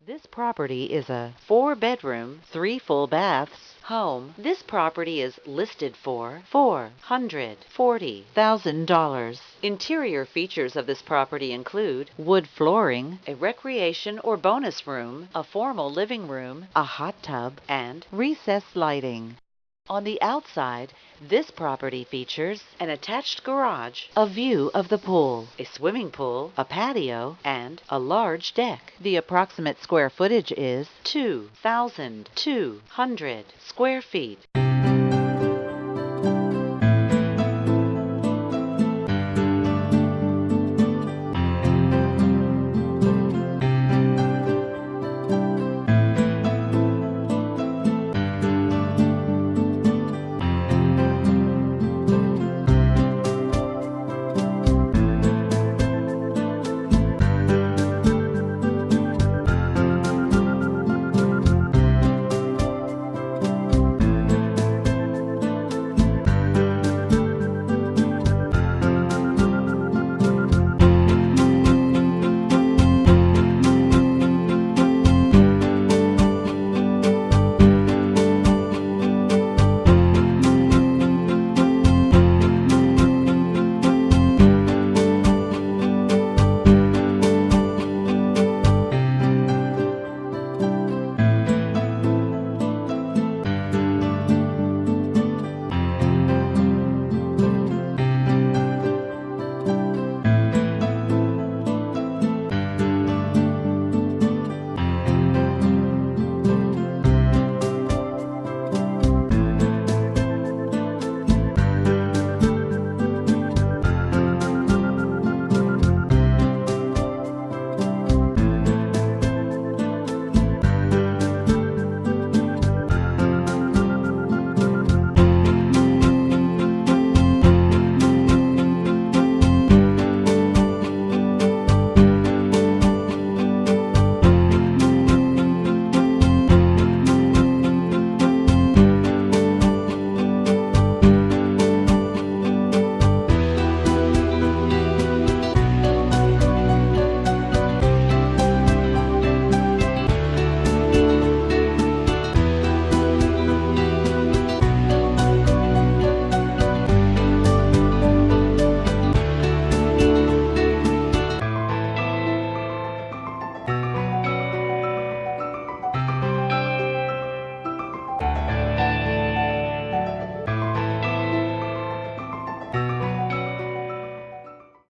This property is a 4-bedroom, 3 full baths home. This property is listed for $440,000. Interior features of this property include wood flooring, a recreation or bonus room, a formal living room, a hot tub, and recessed lighting. On the outside, this property features an attached garage, a view of the pool, a swimming pool, a patio, and a large deck. The approximate square footage is 2,200 square feet.